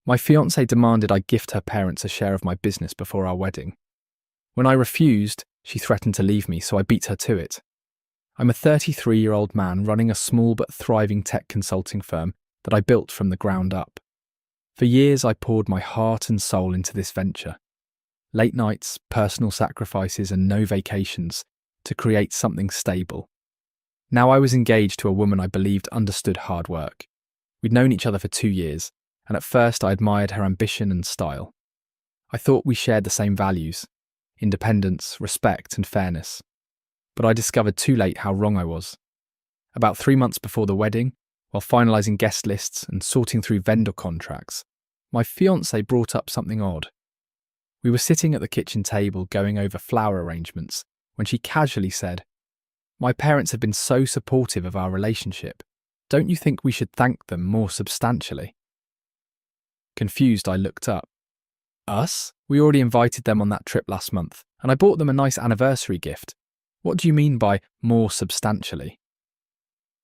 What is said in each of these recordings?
My fiancée demanded I gift her parents a share of my business before our wedding. When I refused, she threatened to leave me, so I beat her to it. I'm a 33-year-old man running a small but thriving tech consulting firm that I built from the ground up. For years, I poured my heart and soul into this venture. Late nights, personal sacrifices, and no vacations to create something stable. Now I was engaged to a woman I believed understood hard work. We'd known each other for 2 years, and at first I admired her ambition and style. I thought we shared the same values: independence, respect, and fairness. But I discovered too late how wrong I was. About 3 months before the wedding, while finalising guest lists and sorting through vendor contracts, my fiancée brought up something odd. We were sitting at the kitchen table going over flower arrangements when she casually said, "My parents have been so supportive of our relationship. Don't you think we should thank them more substantially?" Confused, I looked up. Us? We already invited them on that trip last month, and I bought them a nice anniversary gift. What do you mean by more substantially?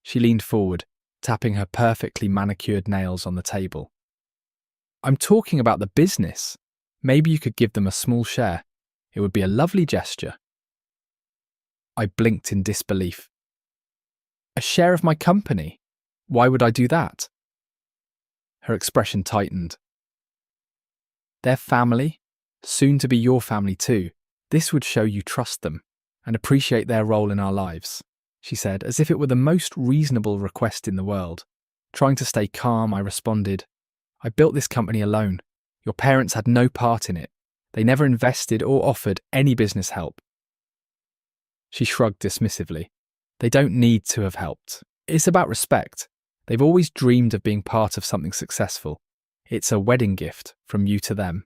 She leaned forward, tapping her perfectly manicured nails on the table. I'm talking about the business. Maybe you could give them a small share. It would be a lovely gesture. I blinked in disbelief. A share of my company? Why would I do that? Her expression tightened. They're family, soon to be your family too. This would show you trust them and appreciate their role in our lives, she said, as if it were the most reasonable request in the world. Trying to stay calm, I responded, I built this company alone. Your parents had no part in it. They never invested or offered any business help. She shrugged dismissively. They don't need to have helped. It's about respect. They've always dreamed of being part of something successful. It's a wedding gift from you to them.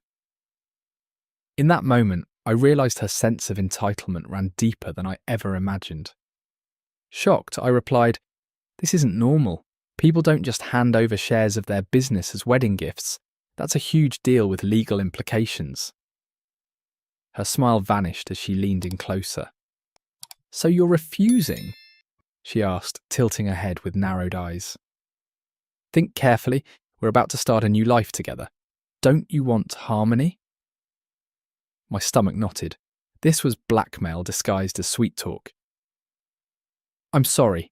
In that moment, I realised her sense of entitlement ran deeper than I ever imagined. Shocked, I replied, "This isn't normal. People don't just hand over shares of their business as wedding gifts. That's a huge deal with legal implications." Her smile vanished as she leaned in closer. "So you're refusing?" she asked, tilting her head with narrowed eyes. "Think carefully. We're about to start a new life together. Don't you want harmony?" My stomach knotted. This was blackmail disguised as sweet talk. "I'm sorry,"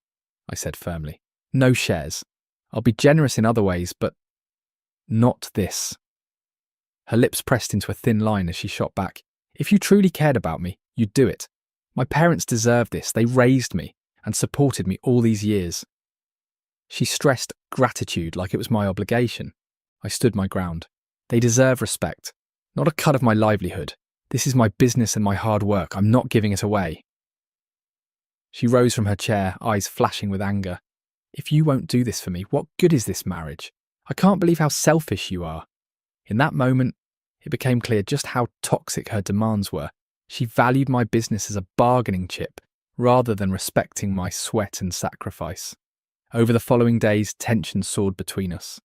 I said firmly. "No shares. I'll be generous in other ways, but not this." Her lips pressed into a thin line as she shot back. "If you truly cared about me, you'd do it. My parents deserve this. They raised me and supported me all these years." She stressed gratitude like it was my obligation. I stood my ground. They deserve respect, not a cut of my livelihood. This is my business and my hard work. I'm not giving it away. She rose from her chair, eyes flashing with anger. "If you won't do this for me, what good is this marriage? I can't believe how selfish you are." In that moment, it became clear just how toxic her demands were. She valued my business as a bargaining chip, rather than respecting my sweat and sacrifice. Over the following days, tension soared between us.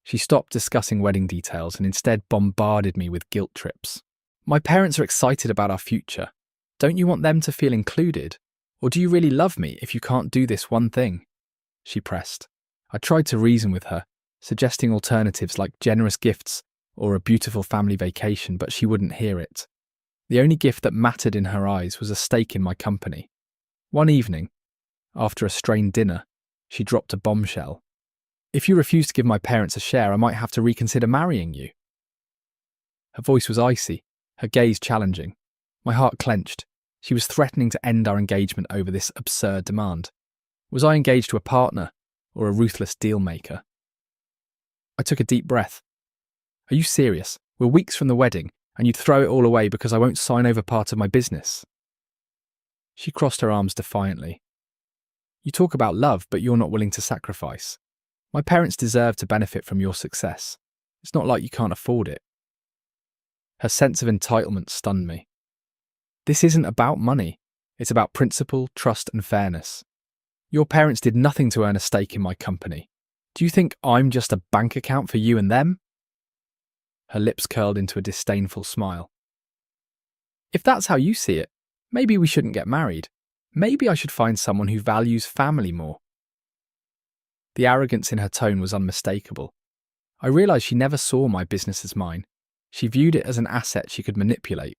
She stopped discussing wedding details and instead bombarded me with guilt trips. "My parents are excited about our future. Don't you want them to feel included? Or do you really love me if you can't do this one thing?" she pressed. I tried to reason with her, suggesting alternatives like generous gifts or a beautiful family vacation, but she wouldn't hear it. The only gift that mattered in her eyes was a stake in my company. One evening, after a strained dinner, she dropped a bombshell. "If you refuse to give my parents a share, I might have to reconsider marrying you." Her voice was icy, her gaze challenging. My heart clenched. She was threatening to end our engagement over this absurd demand. Was I engaged to a partner or a ruthless deal-maker? I took a deep breath. "Are you serious? We're weeks from the wedding, and you'd throw it all away because I won't sign over part of my business?" She crossed her arms defiantly. "You talk about love, but you're not willing to sacrifice. My parents deserve to benefit from your success. It's not like you can't afford it." Her sense of entitlement stunned me. "This isn't about money. It's about principle, trust, and fairness. Your parents did nothing to earn a stake in my company. Do you think I'm just a bank account for you and them?" Her lips curled into a disdainful smile. "If that's how you see it, maybe we shouldn't get married. Maybe I should find someone who values family more." The arrogance in her tone was unmistakable. I realised she never saw my business as mine. She viewed it as an asset she could manipulate.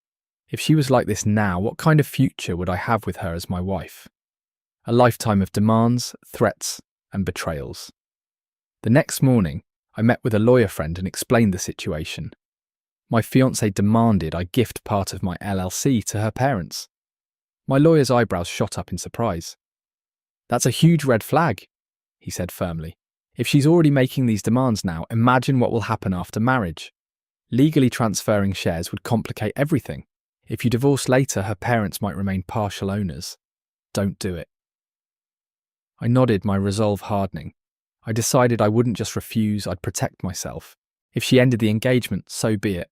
If she was like this now, what kind of future would I have with her as my wife? A lifetime of demands, threats, and betrayals. The next morning, I met with a lawyer friend and explained the situation. My fiancée demanded I gift part of my LLC to her parents. My lawyer's eyebrows shot up in surprise. "That's a huge red flag," he said firmly. "If she's already making these demands now, imagine what will happen after marriage. Legally transferring shares would complicate everything. If you divorce later, her parents might remain partial owners. Don't do it." I nodded, my resolve hardening. I decided I wouldn't just refuse, I'd protect myself. If she ended the engagement, so be it.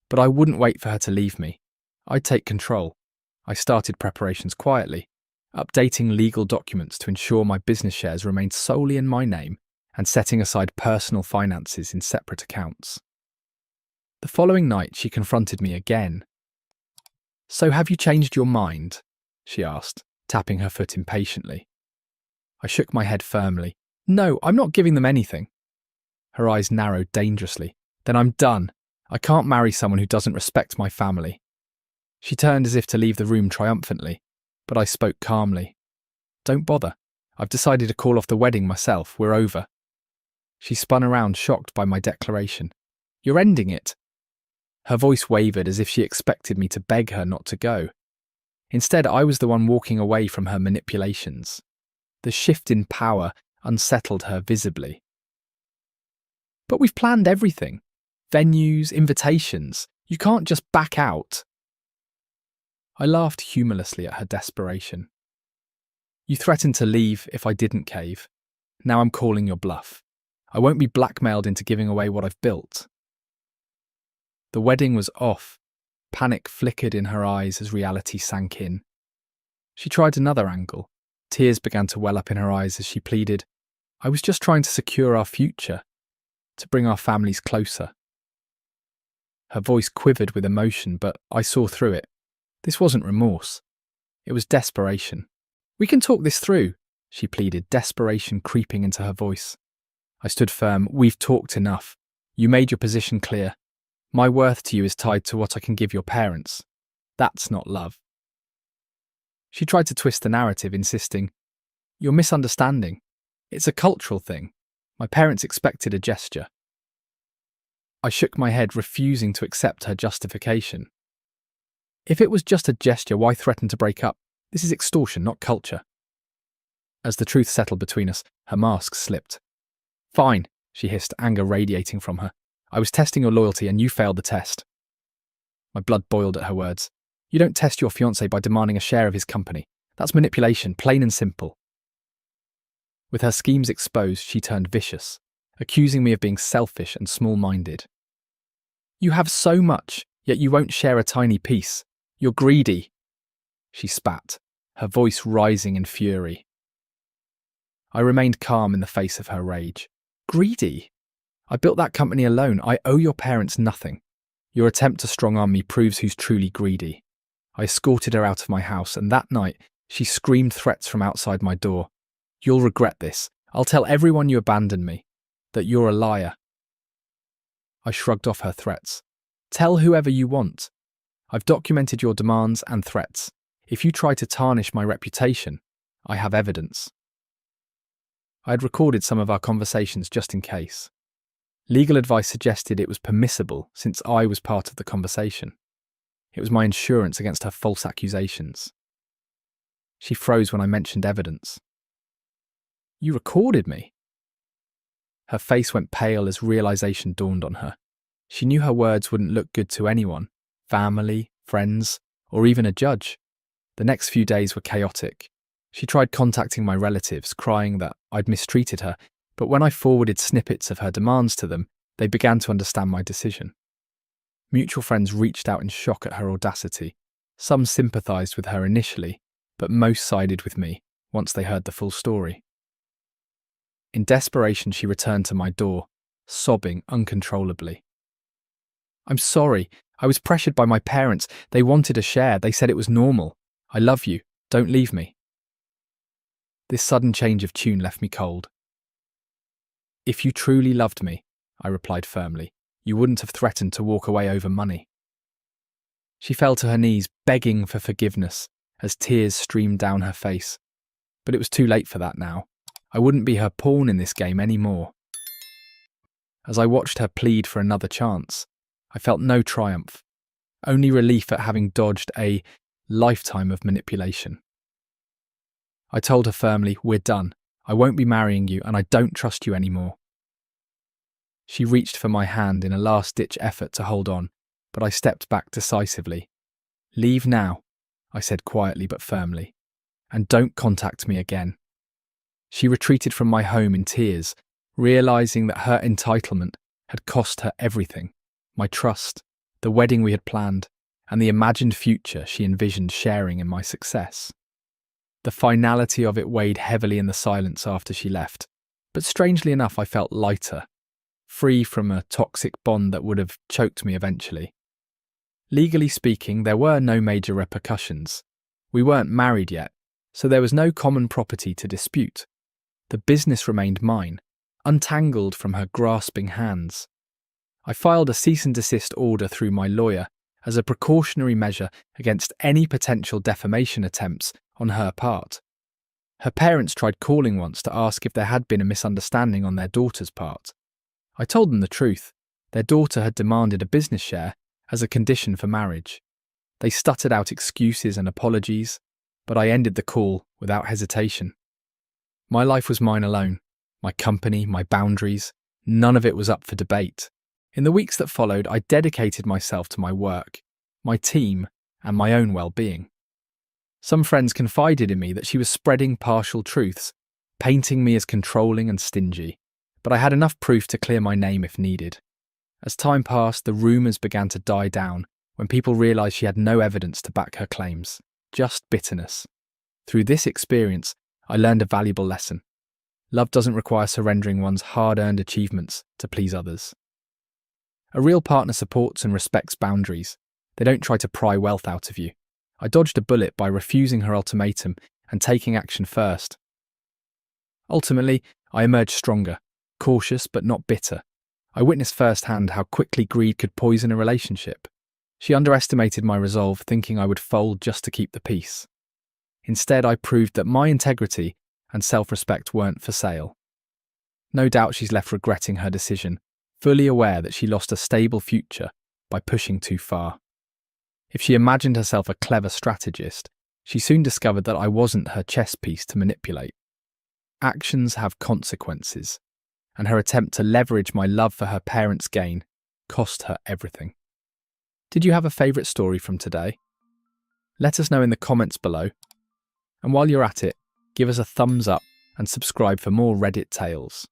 But I wouldn't wait for her to leave me. I'd take control. I started preparations quietly, updating legal documents to ensure my business shares remained solely in my name and setting aside personal finances in separate accounts. The following night, she confronted me again. "So have you changed your mind?" she asked, tapping her foot impatiently. I shook my head firmly. "No, I'm not giving them anything." Her eyes narrowed dangerously. "Then I'm done. I can't marry someone who doesn't respect my family." She turned as if to leave the room triumphantly, but I spoke calmly. "Don't bother. I've decided to call off the wedding myself. We're over." She spun around, shocked by my declaration. "You're ending it." Her voice wavered as if she expected me to beg her not to go. Instead, I was the one walking away from her manipulations. The shift in power unsettled her visibly. "But we've planned everything. Venues, invitations. You can't just back out." I laughed humorlessly at her desperation. "You threatened to leave if I didn't cave. Now I'm calling your bluff. I won't be blackmailed into giving away what I've built." The wedding was off. Panic flickered in her eyes as reality sank in. She tried another angle. Tears began to well up in her eyes as she pleaded, "I was just trying to secure our future, to bring our families closer." Her voice quivered with emotion, but I saw through it. This wasn't remorse. It was desperation. "We can talk this through," she pleaded, desperation creeping into her voice. I stood firm. "We've talked enough. You made your position clear. My worth to you is tied to what I can give your parents. That's not love." She tried to twist the narrative, insisting, "You're misunderstanding. It's a cultural thing. My parents expected a gesture." I shook my head, refusing to accept her justification. If it was just a gesture, why threaten to break up? This is extortion, not culture. As the truth settled between us, her mask slipped. "Fine," she hissed, anger radiating from her. "I was testing your loyalty and you failed the test." My blood boiled at her words. "You don't test your fiancé by demanding a share of his company. That's manipulation, plain and simple." With her schemes exposed, she turned vicious, accusing me of being selfish and small-minded. "You have so much, yet you won't share a tiny piece. You're greedy." She spat, her voice rising in fury. I remained calm in the face of her rage. "Greedy? I built that company alone. I owe your parents nothing. Your attempt to strong-arm me proves who's truly greedy." I escorted her out of my house, and that night, she screamed threats from outside my door. "You'll regret this. I'll tell everyone you abandoned me. That you're a liar." I shrugged off her threats. "Tell whoever you want. I've documented your demands and threats. If you try to tarnish my reputation, I have evidence." I had recorded some of our conversations just in case. Legal advice suggested it was permissible since I was part of the conversation. It was my insurance against her false accusations. She froze when I mentioned evidence. "You recorded me?" Her face went pale as realization dawned on her. She knew her words wouldn't look good to anyone, family, friends, or even a judge. The next few days were chaotic. She tried contacting my relatives, crying that I'd mistreated her, but when I forwarded snippets of her demands to them, they began to understand my decision. Mutual friends reached out in shock at her audacity. Some sympathized with her initially, but most sided with me once they heard the full story. In desperation, she returned to my door, sobbing uncontrollably. "I'm sorry. I was pressured by my parents. They wanted a share. They said it was normal. I love you. Don't leave me." This sudden change of tune left me cold. "If you truly loved me, I replied firmly. You wouldn't have threatened to walk away over money. She fell to her knees, begging for forgiveness, as tears streamed down her face. But it was too late for that now. I wouldn't be her pawn in this game anymore. As I watched her plead for another chance, I felt no triumph, only relief at having dodged a lifetime of manipulation. I told her firmly, we're done. I won't be marrying you and I don't trust you anymore. She reached for my hand in a last-ditch effort to hold on, but I stepped back decisively. Leave now, I said quietly but firmly, and don't contact me again. She retreated from my home in tears, realizing that her entitlement had cost her everything, my trust, the wedding we had planned, and the imagined future she envisioned sharing in my success. The finality of it weighed heavily in the silence after she left, but strangely enough I felt lighter, free from a toxic bond that would have choked me eventually. Legally speaking, there were no major repercussions. We weren't married yet, so there was no common property to dispute. The business remained mine, untangled from her grasping hands. I filed a cease and desist order through my lawyer as a precautionary measure against any potential defamation attempts on her part. Her parents tried calling once to ask if there had been a misunderstanding on their daughter's part. I told them the truth. Their daughter had demanded a business share as a condition for marriage. They stuttered out excuses and apologies, but I ended the call without hesitation. My life was mine alone, my company, my boundaries, none of it was up for debate. In the weeks that followed, I dedicated myself to my work, my team, and my own well-being. Some friends confided in me that she was spreading partial truths, painting me as controlling and stingy, but I had enough proof to clear my name if needed. As time passed, the rumours began to die down when people realised she had no evidence to back her claims, just bitterness. Through this experience, I learned a valuable lesson. Love doesn't require surrendering one's hard-earned achievements to please others. A real partner supports and respects boundaries. They don't try to pry wealth out of you. I dodged a bullet by refusing her ultimatum and taking action first. Ultimately, I emerged stronger, cautious but not bitter. I witnessed firsthand how quickly greed could poison a relationship. She underestimated my resolve, thinking I would fold just to keep the peace. Instead, I proved that my integrity and self-respect weren't for sale. No doubt she's left regretting her decision, fully aware that she lost a stable future by pushing too far. If she imagined herself a clever strategist, she soon discovered that I wasn't her chess piece to manipulate. Actions have consequences, and her attempt to leverage my love for her parents' gain cost her everything. Did you have a favourite story from today? Let us know in the comments below. And while you're at it, give us a thumbs up and subscribe for more Reddit tales.